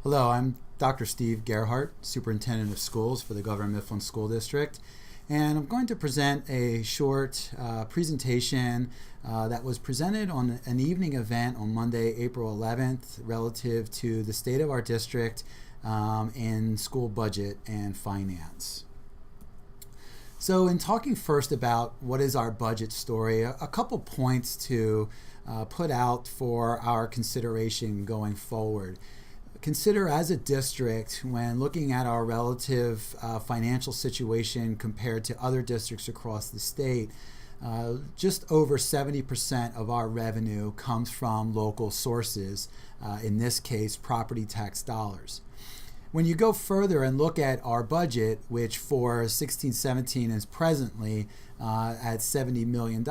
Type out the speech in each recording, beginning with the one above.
Hello, I'm Dr. Steve Gerhard, Superintendent of Schools for the Governor Mifflin School District, and I'm going to present a short presentation that was presented on an evening event on Monday, April 11th, relative to the state of our district in school budget and finance. So in talking first about what is our budget story, a couple points to put out for our consideration going forward. Consider as a district, when looking at our relative financial situation compared to other districts across the state, just over 70% of our revenue comes from local sources, in this case property tax dollars. When you go further and look at our budget, which for 16-17 is presently at $70 million,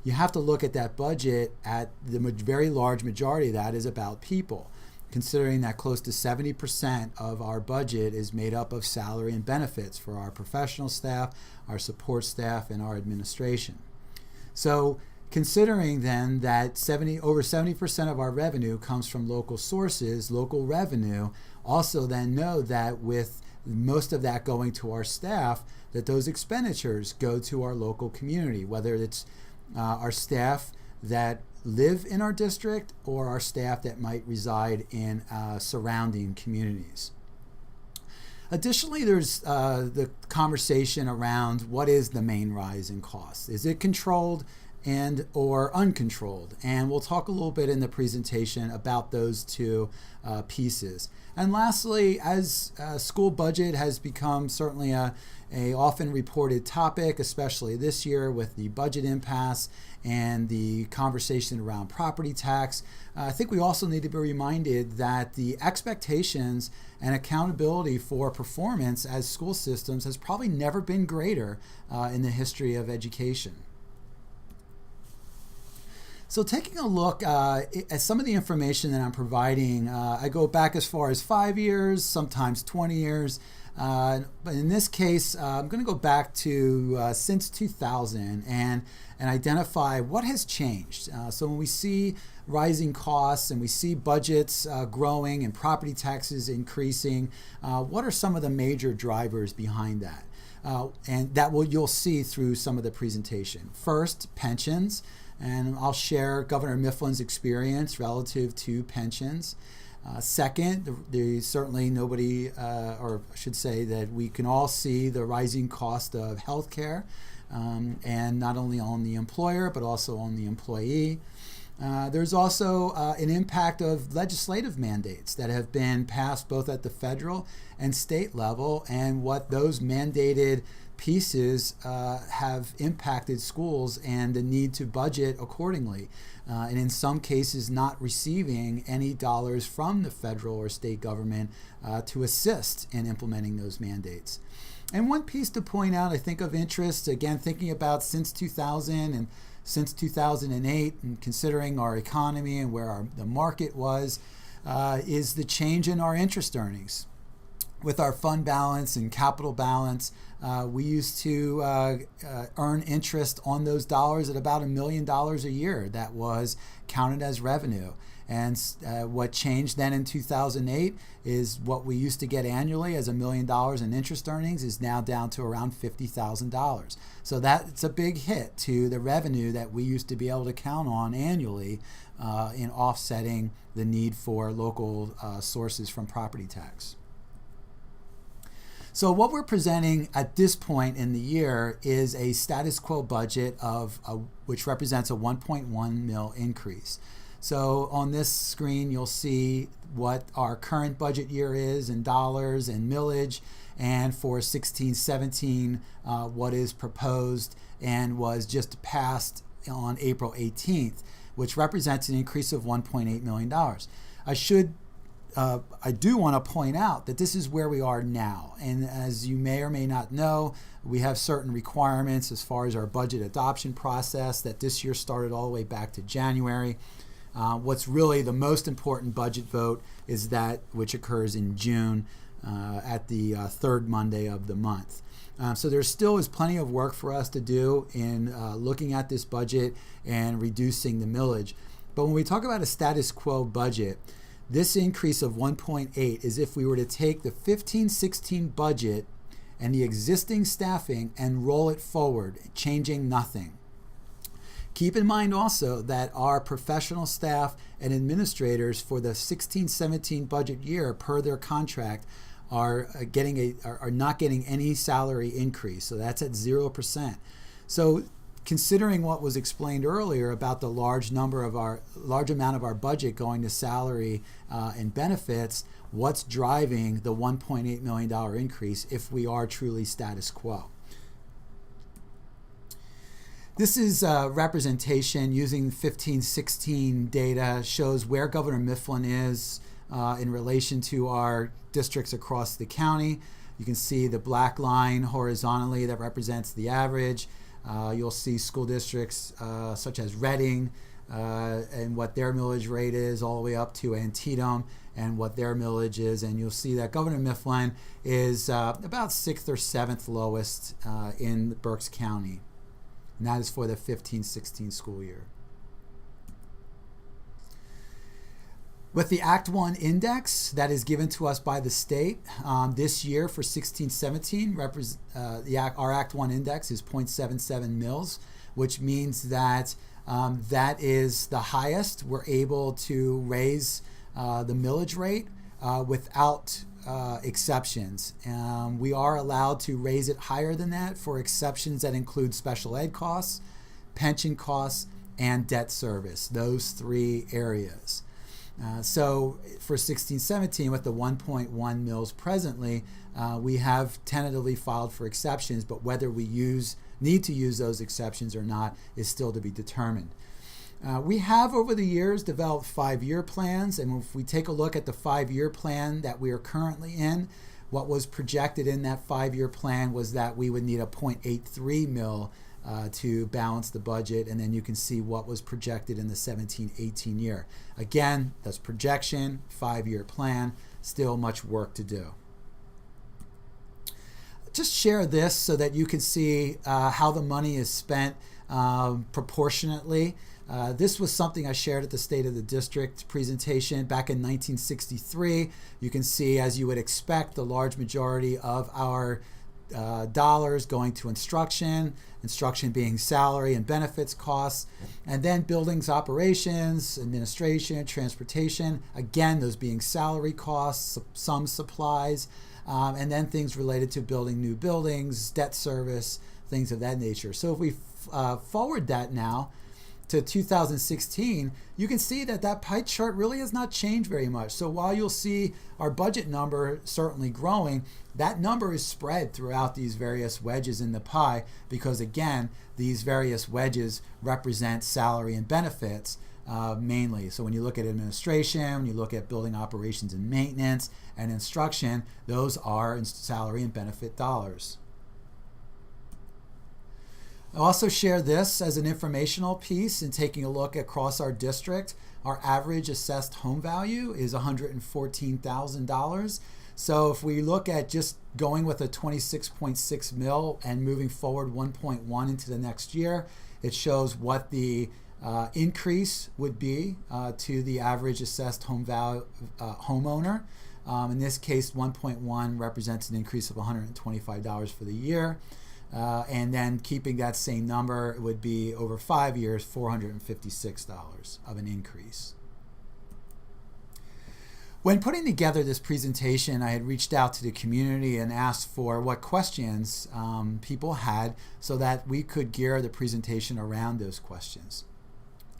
you have to look at that budget at the very large majority of that is about people, considering that close to 70% of our budget is made up of salary and benefits for our professional staff, our support staff, and our administration. So considering then that over 70% of our revenue comes from local sources, local revenue, also then know that with most of that going to our staff, that those expenditures go to our local community, whether it's our staff that live in our district or our staff that might reside in surrounding communities. Additionally, there's the conversation around what is the main rise in costs. Is it controlled and or uncontrolled? And we'll talk a little bit in the presentation about those two pieces. And lastly, as school budget has become certainly a often reported topic, especially this year with the budget impasse and the conversation around property tax, I think we also need to be reminded that the expectations and accountability for performance as school systems has probably never been greater in the history of education. So taking a look at some of the information that I'm providing, I go back as far as 5 years, sometimes 20 years. But in this case, I'm going to go back to since 2000 and identify what has changed. So when we see rising costs and we see budgets growing and property taxes increasing, what are some of the major drivers behind that? And that you'll see through some of the presentation. First, pensions. And I'll share Governor Mifflin's experience relative to pensions. Second, certainly nobody, or I should say that we can all see the rising cost of health care, and not only on the employer, but also on the employee. There's also an impact of legislative mandates that have been passed both at the federal and state level, and what those mandated pieces have impacted schools and the need to budget accordingly, and in some cases not receiving any dollars from the federal or state government to assist in implementing those mandates. And one piece to point out, I think of interest, again thinking about since 2000 and since 2008 and considering our economy and where the market was, is the change in our interest earnings. With our fund balance and capital balance, we used to earn interest on those dollars at about $1 million a year. That was counted as revenue. And what changed then in 2008 is what we used to get annually as $1 million in interest earnings is now down to around $50,000. So that's a big hit to the revenue that we used to be able to count on annually in offsetting the need for local sources from property tax. So what we're presenting at this point in the year is a status quo budget which represents a 1.1 mil increase. So on this screen, you'll see what our current budget year is in dollars and millage, and for 16-17, what is proposed and was just passed on April 18th, which represents an increase of $1.8 million. I do want to point out that this is where we are now. And as you may or may not know, we have certain requirements as far as our budget adoption process that this year started all the way back to January. What's really the most important budget vote is that which occurs in June at the third Monday of the month. So there still is plenty of work for us to do in looking at this budget and reducing the millage. But when we talk about a status quo budget, This increase of 1.8 is if we were to take the 15-16 budget and the existing staffing and roll it forward, changing nothing. Keep in mind also that our professional staff and administrators for the 16-17 budget year, per their contract, are not getting any salary increase. So that's at 0%. So considering what was explained earlier about the large amount of our budget going to salary and benefits, what's driving the $1.8 million increase if we are truly status quo? This is a representation using 15-16 data, shows where Governor Mifflin is in relation to our districts across the county. You can see the black line horizontally that represents the average. You'll see school districts such as Reading and what their millage rate is, all the way up to Antietam and what their millage is. And you'll see that Governor Mifflin is about 6th or 7th lowest in Berks County. And that is for the 15-16 school year. With the Act 1 index that is given to us by the state, this year for 16-17, our Act 1 index is 0.77 mils, which means that that is the highest. We're able to raise the millage rate without exceptions. We are allowed to raise it higher than that for exceptions that include special ed costs, pension costs, and debt service, those three areas. So for 16-17, with the 1.1 mils presently, we have tentatively filed for exceptions, but whether we need to use those exceptions or not is still to be determined. We have over the years developed 5-year plans, and if we take a look at the 5-year plan that we are currently in, what was projected in that 5-year plan was that we would need a 0.83 mil to balance the budget, and then you can see what was projected in the 17-18 year. Again, that's projection, 5-year plan, still much work to do. Just share this so that you can see how the money is spent proportionately. This was something I shared at the State of the District presentation back in 1963. You can see, as you would expect, the large majority of our dollars going to instruction being salary and benefits costs, and then buildings operations, administration, transportation, again, those being salary costs, some supplies, and then things related to building new buildings, debt service, things of that nature. So if we forward that now to 2016, you can see that that pie chart really has not changed very much. So while you'll see our budget number certainly growing, that number is spread throughout these various wedges in the pie because, again, these various wedges represent salary and benefits mainly. So when you look at administration, when you look at building operations and maintenance and instruction, those are salary and benefit dollars. I'll also share this as an informational piece in taking a look across our district. Our average assessed home value is $114,000. So if we look at just going with a 26.6 mil and moving forward 1.1 into the next year, it shows what the increase would be to the average assessed home value homeowner. In this case, 1.1 represents an increase of $125 for the year. And then keeping that same number, it would be over 5 years, $456 of an increase. When putting together this presentation, I had reached out to the community and asked for what questions people had so that we could gear the presentation around those questions.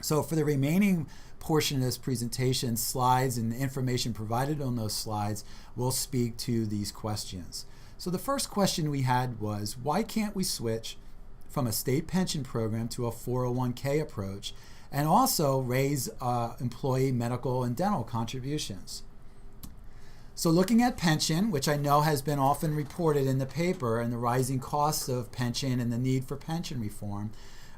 So for the remaining portion of this presentation, slides and the information provided on those slides will speak to these questions. So the first question we had was, why can't we switch from a state pension program to a 401k approach and also raise employee medical and dental contributions? So looking at pension, which I know has been often reported in the paper, and the rising costs of pension and the need for pension reform,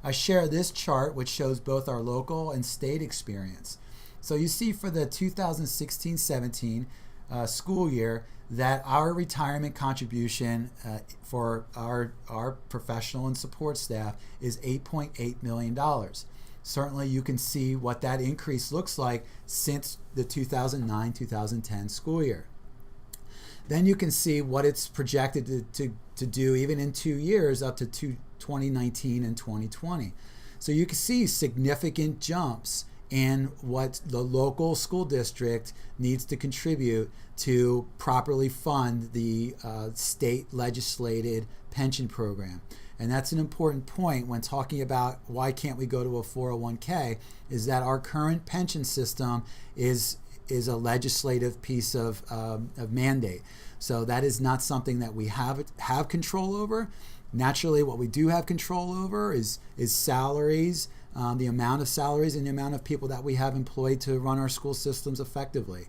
I share this chart which shows both our local and state experience. So you see for the 2016-17 school year that our retirement contribution for our professional and support staff is $8.8 million. certainly you can see what that increase looks like since the 2009-2010 school year. Then you can see what it's projected to do even in 2 years up to 2019 and 2020. So you can see significant jumps in what the local school district needs to contribute to properly fund the state legislated pension program. And that's an important point when talking about why can't we go to a 401k, is that our current pension system is a legislative piece of mandate. So that is not something that we have control over. Naturally, what we do have control over is salaries, the amount of salaries and the amount of people that we have employed to run our school systems effectively.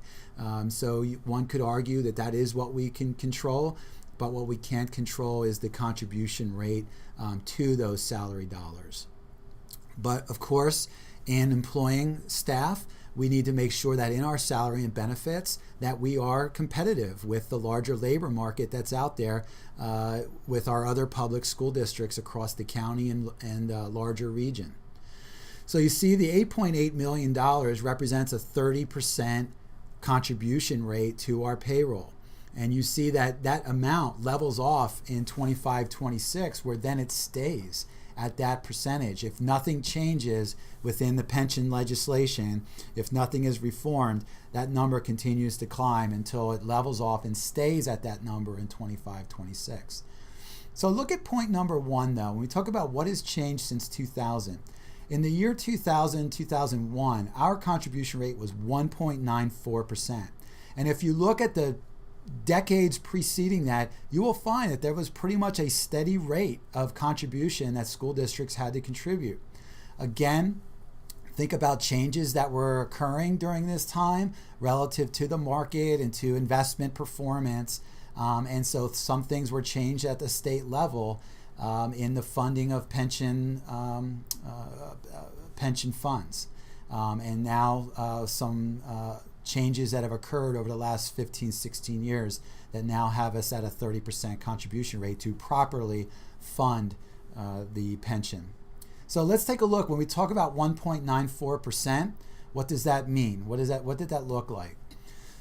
So one could argue that that is what we can control, but what we can't control is the contribution rate to those salary dollars. But of course, in employing staff, we need to make sure that in our salary and benefits that we are competitive with the larger labor market that's out there with our other public school districts across the county and larger region. So you see the $8.8 million represents a 30% contribution rate to our payroll. And you see that that amount levels off in 25-26, where then it stays at that percentage. If nothing changes within the pension legislation, if nothing is reformed, that number continues to climb until it levels off and stays at that number in 25-26. So look at point number one, though. When we talk about what has changed since 2000, in the year 2000-2001, our contribution rate was 1.94%. And if you look at the decades preceding that, you will find that there was pretty much a steady rate of contribution that school districts had to contribute. Again, think about changes that were occurring during this time relative to the market and to investment performance. And so some things were changed at the state level in the funding of pension funds. And now some changes that have occurred over the last 15, 16 years that now have us at a 30% contribution rate to properly fund the pension. So let's take a look. When we talk about 1.94%, what does that mean? What did that look like?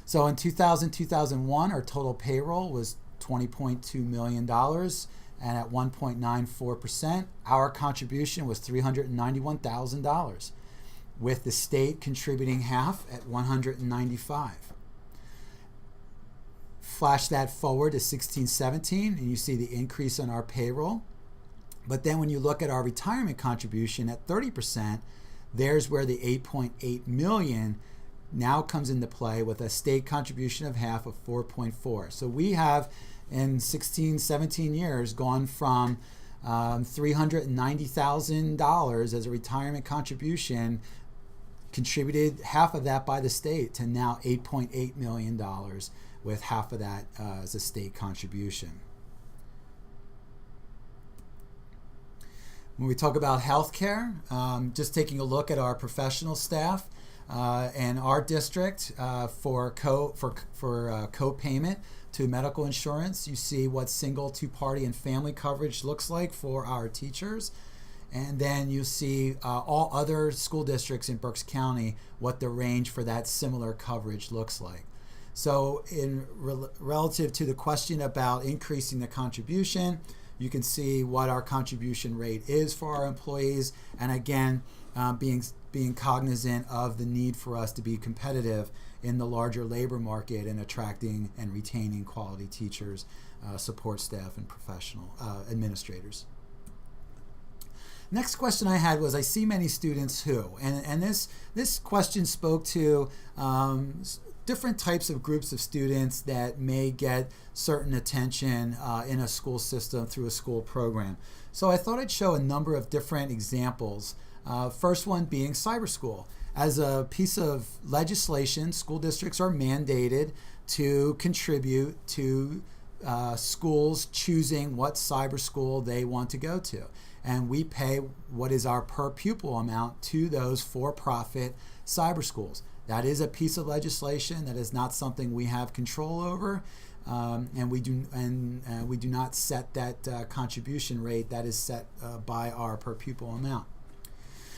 So in 2000-2001, our total payroll was $20.2 million, and at 1.94%, our contribution was $391,000. with the state contributing half at $195,000. Flash that forward to 16-17, and you see the increase on our payroll. But then when you look at our retirement contribution at 30%, there's where the $8.8 million now comes into play with a state contribution of half of $4.4. So we have, in 16, 17 years, gone from $390,000 as a retirement contribution, contributed half of that by the state, to now $8.8 million with half of that as a state contribution. When we talk about healthcare, just taking a look at our professional staff and our district for co-payment to medical insurance, you see what single, two-party, and family coverage looks like for our teachers. And then you see all other school districts in Berks County, what the range for that similar coverage looks like. So relative to the question about increasing the contribution, you can see what our contribution rate is for our employees. And again, being cognizant of the need for us to be competitive in the larger labor market and attracting and retaining quality teachers, support staff, and professional administrators. Next question I had was, I see many students who, and this question spoke to different types of groups of students that may get certain attention in a school system through a school program. So I thought I'd show a number of different examples. First one being cyber school. As a piece of legislation, school districts are mandated to contribute to schools choosing what cyber school they want to go to. And we pay what is our per pupil amount to those for-profit cyber schools. That is a piece of legislation. That is not something we have control over, and we do not set that contribution rate. That is set by our per pupil amount.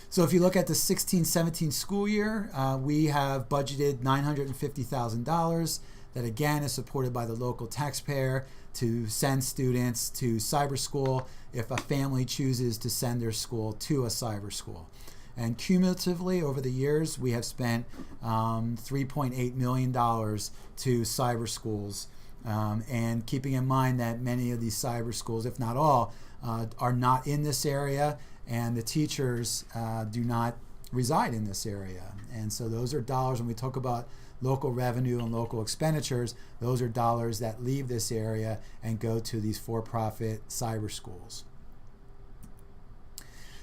So if you look at the 16-17 school year, we have budgeted $950,000 that again is supported by the local taxpayer to send students to cyber school if a family chooses to send their school to a cyber school. And cumulatively over the years, we have spent $3.8 million to cyber schools. And keeping in mind that many of these cyber schools, if not all, are not in this area, and the teachers do not reside in this area. And so those are dollars, when we talk about local revenue and local expenditures, those are dollars that leave this area and go to these for-profit cyber schools.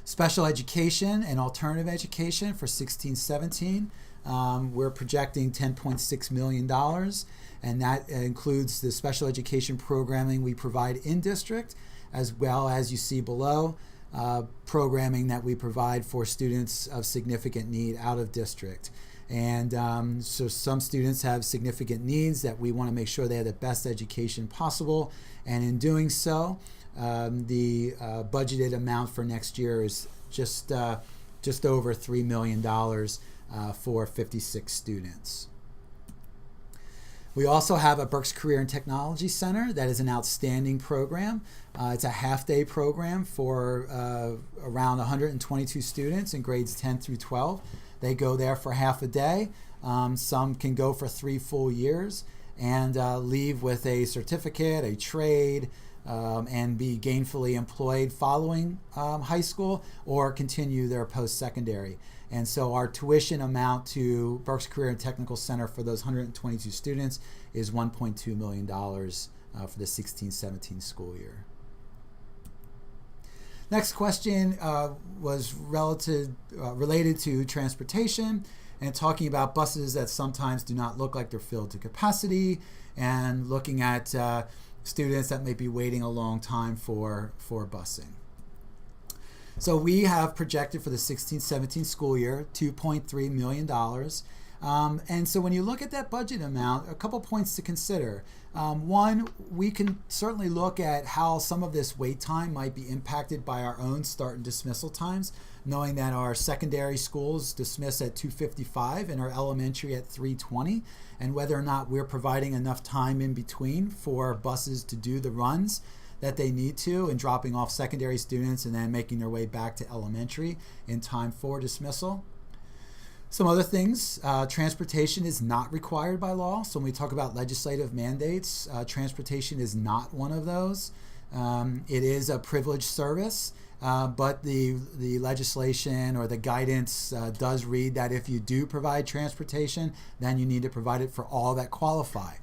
Special education and alternative education for 16-17, we're projecting $10.6 million, and that includes the special education programming we provide in district, as well as you see below, programming that we provide for students of significant need out of district. And so some students have significant needs that we want to make sure they have the best education possible, and in doing so, the budgeted amount for next year is just over $3 million for 56 students. We also have a Berks Career and Technology Center that is an outstanding program. It's a half-day program for around 122 students in grades 10 through 12. They go there for half a day. Some can go for 3 full years and leave with a certificate, a trade, and be gainfully employed following high school, or continue their post-secondary. And so our tuition amount to Berks Career and Technical Center for those 122 students is $1.2 million for the 16-17 school year. Next question was related to transportation, and talking about buses that sometimes do not look like they're filled to capacity, and looking at students that may be waiting a long time for busing. So we have projected for the 16-17 school year $2.3 million. And so when you look at that budget amount, a couple points to consider. One, we can certainly look at how some of this wait time might be impacted by our own start and dismissal times, knowing that our secondary schools dismiss at 2:55 and our elementary at 3:20, and whether or not we're providing enough time in between for buses to do the runs that they need to, and dropping off secondary students and then making their way back to elementary in time for dismissal. Some other things, transportation is not required by law. So when we talk about legislative mandates, transportation is not one of those. It is a privileged service, but the legislation or the guidance does read that if you do provide transportation, then you need to provide it for all that qualify.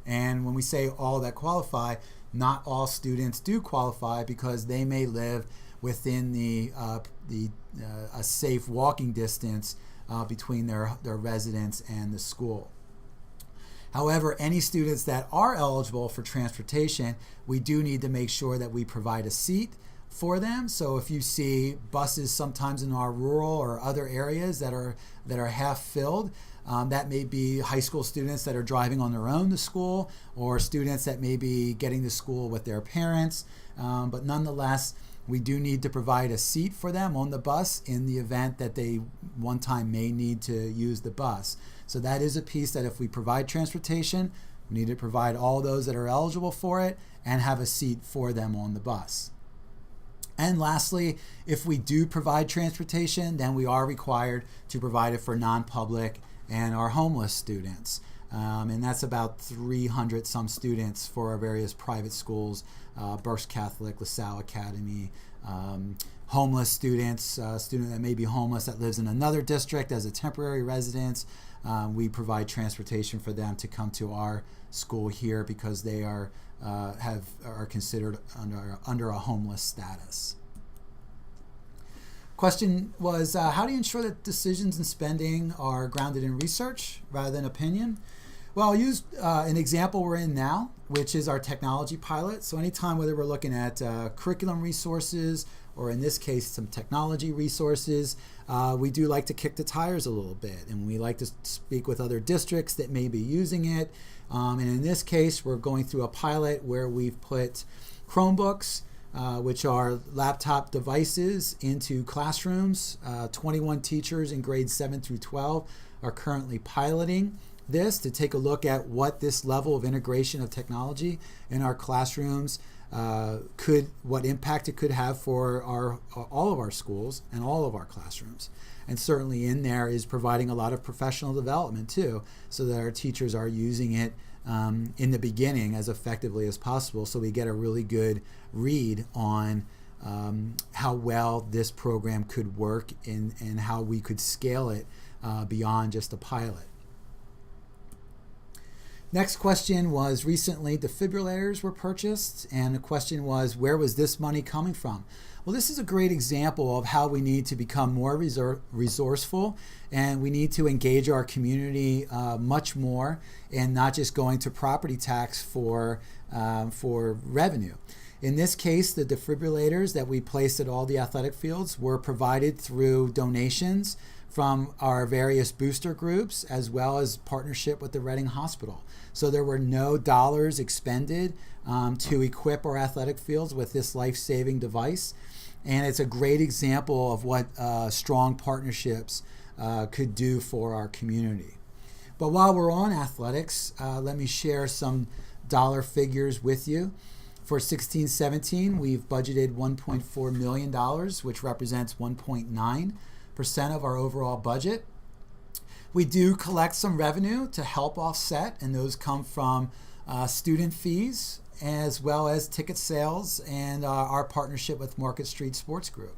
And when we say all that qualify, not all students do qualify, because they may live within a safe walking distance between their residence and the school. However, any students that are eligible for transportation, we do need to make sure that we provide a seat for them. So if you see buses sometimes in our rural or other areas that are half filled, that may be high school students that are driving on their own to school, or students that may be getting to school with their parents. But nonetheless, we do need to provide a seat for them on the bus in the event that they one time may need to use the bus. So that is a piece that if we provide transportation, we need to provide all those that are eligible for it and have a seat for them on the bus. And lastly, if we do provide transportation, then we are required to provide it for non-public and our homeless students. And that's about 300 some students for our various private schools, Berks Catholic, LaSalle Academy, homeless students, a student that may be homeless that lives in another district as a temporary residence. We provide transportation for them to come to our school here because they are considered under a homeless status. Question was, how do you ensure that decisions in spending are grounded in research rather than opinion? Well, I'll use an example we're in now, which is our technology pilot. So anytime whether we're looking at curriculum resources, or in this case, some technology resources, we do like to kick the tires a little bit, and we like to speak with other districts that may be using it. And in this case, we're going through a pilot where we've put Chromebooks which are laptop devices into classrooms. 21 teachers in grades 7 through 12 are currently piloting this to take a look at what this level of integration of technology in our classrooms what impact it could have for all of our schools and all of our classrooms. And certainly in there is providing a lot of professional development too, so that our teachers are using it in the beginning as effectively as possible, so we get a really good read on how well this program could work and how we could scale it beyond just a pilot. Next question was, recently defibrillators were purchased, and the question was, where was this money coming from? Well, this is a great example of how we need to become more resourceful, and we need to engage our community much more, and not just going to property tax for revenue. In this case, the defibrillators that we placed at all the athletic fields were provided through donations from our various booster groups, as well as partnership with the Reading Hospital. So there were no dollars expended to equip our athletic fields with this life-saving device. And it's a great example of what strong partnerships could do for our community. But while we're on athletics, let me share some dollar figures with you. For 16-17, we've budgeted $1.4 million, which represents 1.9% of our overall budget. We do collect some revenue to help offset, and those come from student fees as well as ticket sales and our partnership with Market Street Sports Group.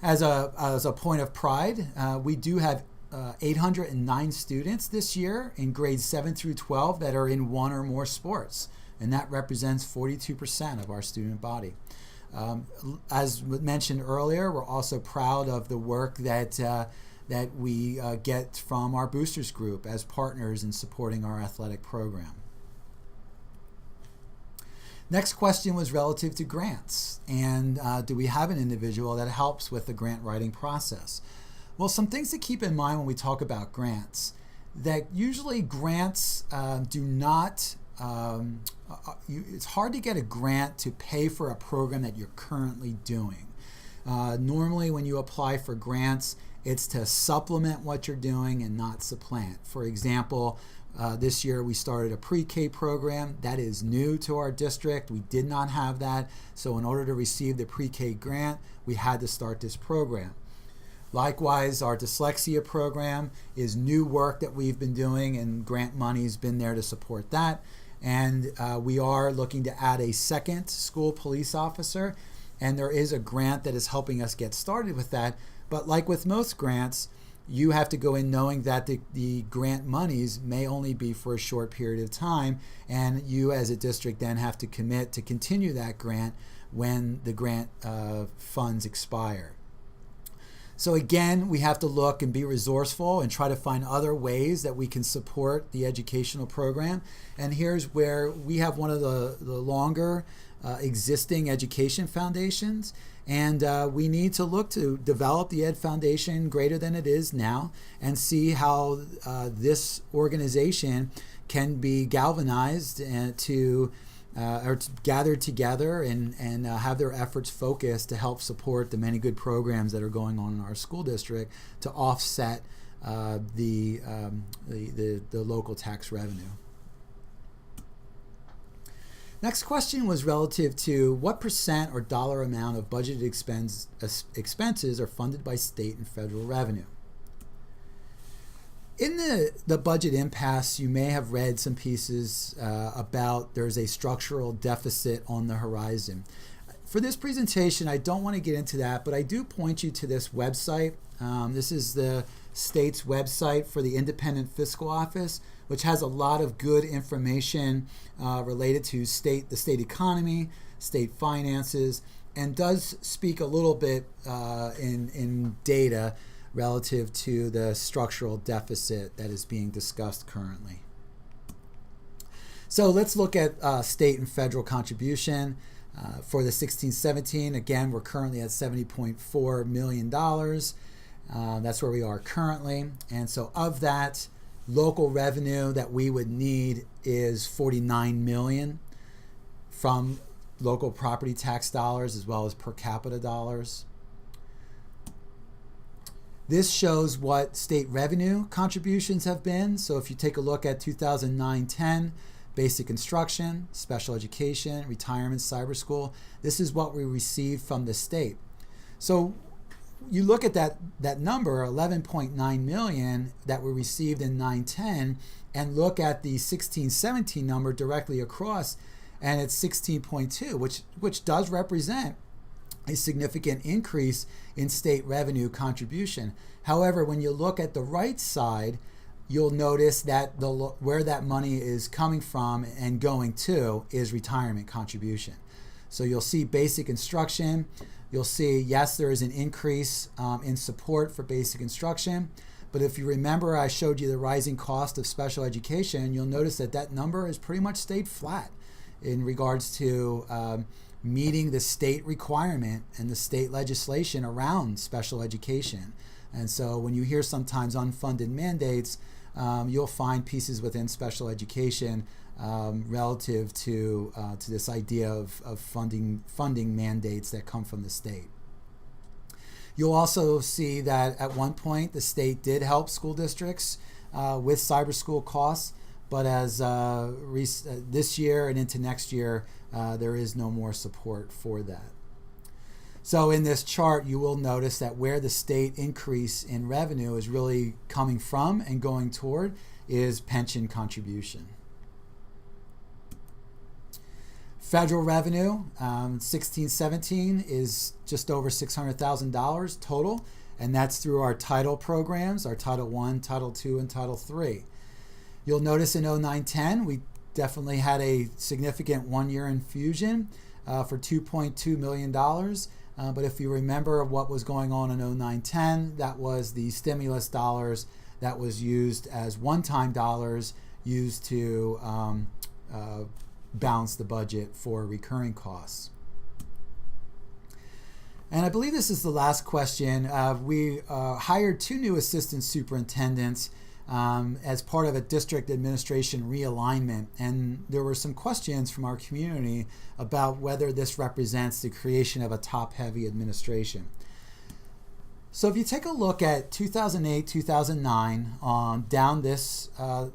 As a point of pride, we do have 809 students this year in grades 7 through 12 that are in one or more sports, and that represents 42% of our student body. As mentioned earlier, we're also proud of the work that we get from our boosters group as partners in supporting our athletic program. Next question was relative to grants, and do we have an individual that helps with the grant writing process? Well, some things to keep in mind when we talk about grants, that usually grants do not it's hard to get a grant to pay for a program that you're currently doing. Normally when you apply for grants, it's to supplement what you're doing and not supplant. For example, this year we started a pre-K program that is new to our district. We did not have that, so in order to receive the pre-K grant, we had to start this program. Likewise, our dyslexia program is new work that we've been doing, and grant money's been there to support that. And we are looking to add a second school police officer, and there is a grant that is helping us get started with that. But like with most grants, you have to go in knowing that the grant monies may only be for a short period of time, and you as a district then have to commit to continue that grant when the grant funds expire. So again, we have to look and be resourceful and try to find other ways that we can support the educational program. And here's where we have one of the longer existing education foundations, and we need to look to develop the Ed Foundation greater than it is now and see how this organization can be galvanized to gathered together and have their efforts focused to help support the many good programs that are going on in our school district to offset the local tax revenue. Next question was relative to what percent or dollar amount of budgeted expenses are funded by state and federal revenue. In the budget impasse, you may have read some pieces about there's a structural deficit on the horizon. For this presentation, I don't want to get into that, but I do point you to this website. This is the state's website for the Independent Fiscal Office, which has a lot of good information related to the state economy, state finances, and does speak a little bit in data relative to the structural deficit that is being discussed currently. So let's look at state and federal contribution. For the 16-17, again, we're currently at $70.4 million. That's where we are currently. And so of that, local revenue that we would need is $49 million from local property tax dollars as well as per capita dollars. This shows what state revenue contributions have been. So if you take a look at 2009-10, basic instruction, special education, retirement, cyber school, this is what we received from the state. So you look at that number, 11.9 million that we received in 9-10, and look at the 16-17 number directly across, and it's 16.2, which does represent a significant increase in state revenue contribution. However, when you look at the right side, you'll notice that where that money is coming from and going to is retirement contribution. So you'll see basic instruction. You'll see, yes, there is an increase in support for basic instruction. But if you remember, I showed you the rising cost of special education. You'll notice that number has pretty much stayed flat in regards to meeting the state requirement and the state legislation around special education. And so when you hear sometimes unfunded mandates, you'll find pieces within special education relative to this idea of funding mandates that come from the state. You'll also see that at one point the state did help school districts with cyber school costs, but as this year and into next year, there is no more support for that. So in this chart, you will notice that where the state increase in revenue is really coming from and going toward is pension contribution. Federal revenue, 16-17 is just over $600,000 total, and that's through our title programs, our Title I, Title II, and Title III. You'll notice in 09-10, we definitely had a significant one-year infusion for $2.2 million. But if you remember what was going on in 09-10, that was the stimulus dollars that was used as one-time dollars used to balance the budget for recurring costs. And I believe this is the last question. We hired 2 new assistant superintendents as part of a district administration realignment. And there were some questions from our community about whether this represents the creation of a top-heavy administration. So if you take a look at 2008, 2009, down this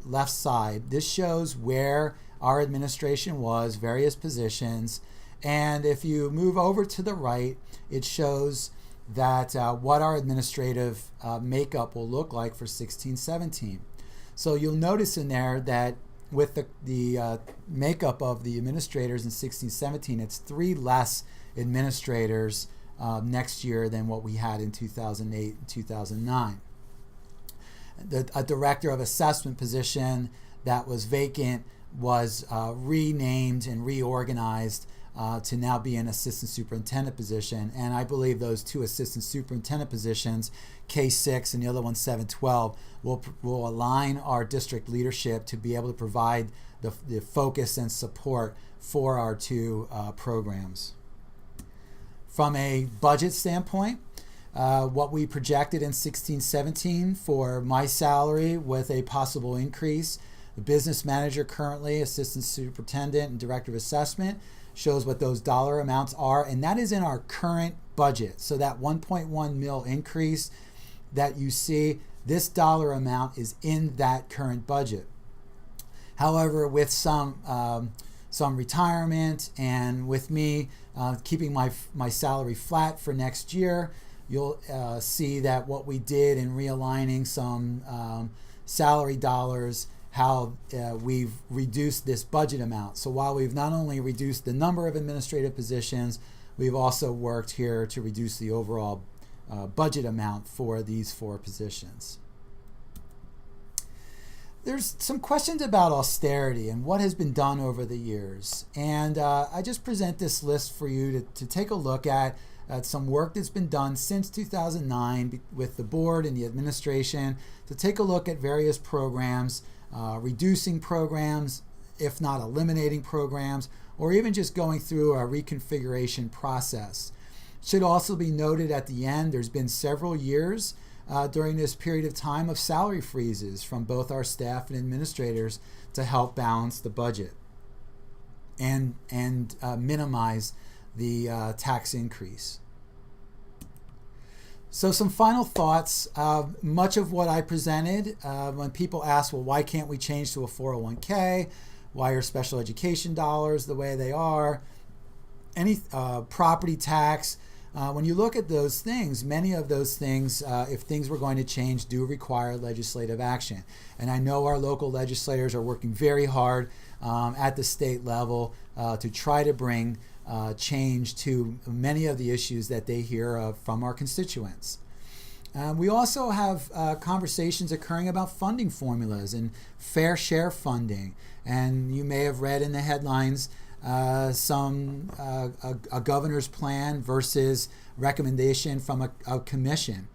left side, this shows where our administration was, various positions. And if you move over to the right, it shows that what our administrative makeup will look like for 16-17. So you'll notice in there that with the makeup of the administrators in 16-17, it's 3 less administrators next year than what we had in 2008 and 2009. A director of assessment position that was vacant was renamed and reorganized to now be an assistant superintendent position. And I believe those 2 assistant superintendent positions, K6 and the other one 712, will align our district leadership to be able to provide the focus and support for our 2 programs. From a budget standpoint, what we projected in 16-17 for my salary with a possible increase, the business manager currently, assistant superintendent, and director of assessment, shows what those dollar amounts are, and that is in our current budget. So that 1.1 mil increase that you see, this dollar amount is in that current budget. However, with some retirement and with me keeping my salary flat for next year, you'll see that what we did in realigning some salary dollars, how we've reduced this budget amount. So while we've not only reduced the number of administrative positions, we've also worked here to reduce the overall budget amount for these 4 positions. There's some questions about austerity and what has been done over the years. And I just present this list for you to take a look at some work that's been done since 2009 with the board and the administration to take a look at various programs, reducing programs, if not eliminating programs, or even just going through a reconfiguration process. It should also be noted at the end, there's been several years during this period of time of salary freezes from both our staff and administrators to help balance the budget. and minimize the tax increase. So some final thoughts. Much of what I presented, when people ask, well, why can't we change to a 401k? Why are special education dollars the way they are? Any property tax. When you look at those things, many of those things, if things were going to change, do require legislative action. And I know our local legislators are working very hard at the state level to try to bring change to many of the issues that they hear from our constituents. We also have conversations occurring about funding formulas and fair share funding. And you may have read in the headlines a governor's plan versus recommendation from a commission.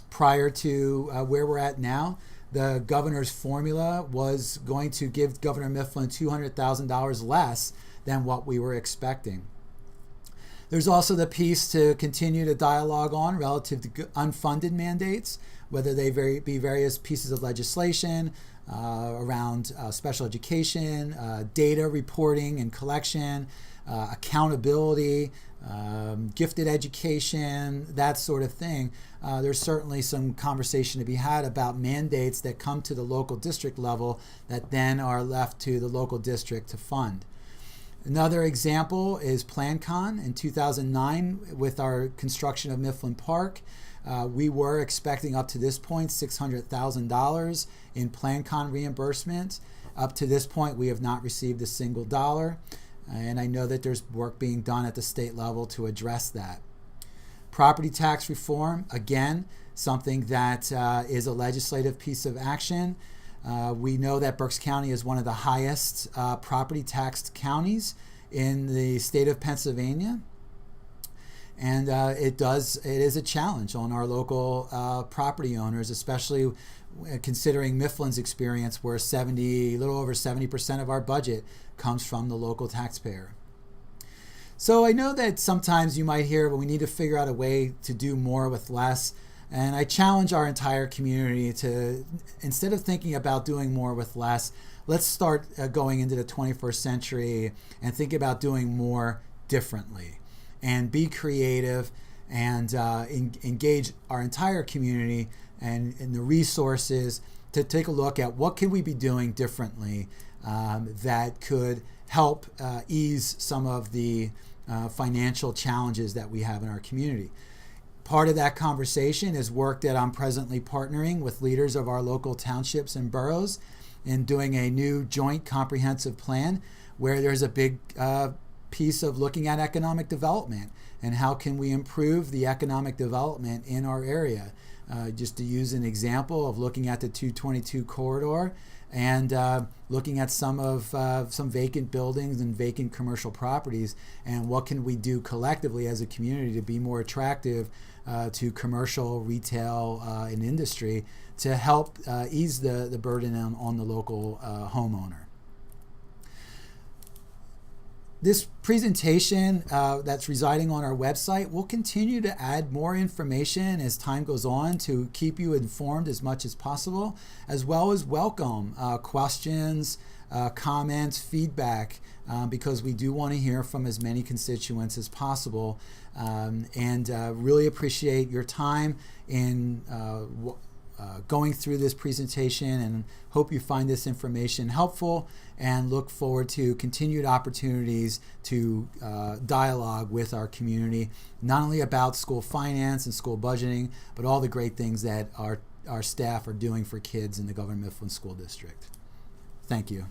Prior to where we're at now, the governor's formula was going to give Governor Mifflin $200,000 less than what we were expecting. There's also the piece to continue to dialogue on relative to unfunded mandates, whether they be various pieces of legislation around special education, data reporting and collection, accountability, gifted education, that sort of thing. There's certainly some conversation to be had about mandates that come to the local district level that then are left to the local district to fund. Another example is PlanCon in 2009 with our construction of Mifflin Park. We were expecting up to this point $600,000 in PlanCon reimbursement. Up to this point, we have not received a single dollar, and I know that there's work being done at the state level to address that. Property tax reform, again, something that is a legislative piece of action. We know that Berks County is one of the highest property taxed counties in the state of Pennsylvania. And it is a challenge on our local property owners, especially considering Mifflin's experience, where a little over 70% of our budget comes from the local taxpayer. So I know that sometimes you might hear, well, we need to figure out a way to do more with less. And I challenge our entire community to, instead of thinking about doing more with less, let's start going into the 21st century and think about doing more differently, and be creative and engage our entire community and the resources to take a look at what can we be doing differently that could help ease some of the financial challenges that we have in our community. Part of that conversation is work that I'm presently partnering with leaders of our local townships and boroughs in doing a new joint comprehensive plan where there's a big piece of looking at economic development and how can we improve the economic development in our area. Just to use an example of looking at the 222 corridor and looking at some vacant buildings and vacant commercial properties, and what can we do collectively as a community to be more attractive to commercial, retail, and industry to help ease the burden on the local homeowner. This presentation that's residing on our website will continue to add more information as time goes on to keep you informed as much as possible, as well as welcome questions, comments, feedback, because we do want to hear from as many constituents as possible, and really appreciate your time in going through this presentation, and hope you find this information helpful, and look forward to continued opportunities to dialogue with our community, not only about school finance and school budgeting, but all the great things that our staff are doing for kids in the Governor Mifflin School District. Thank you.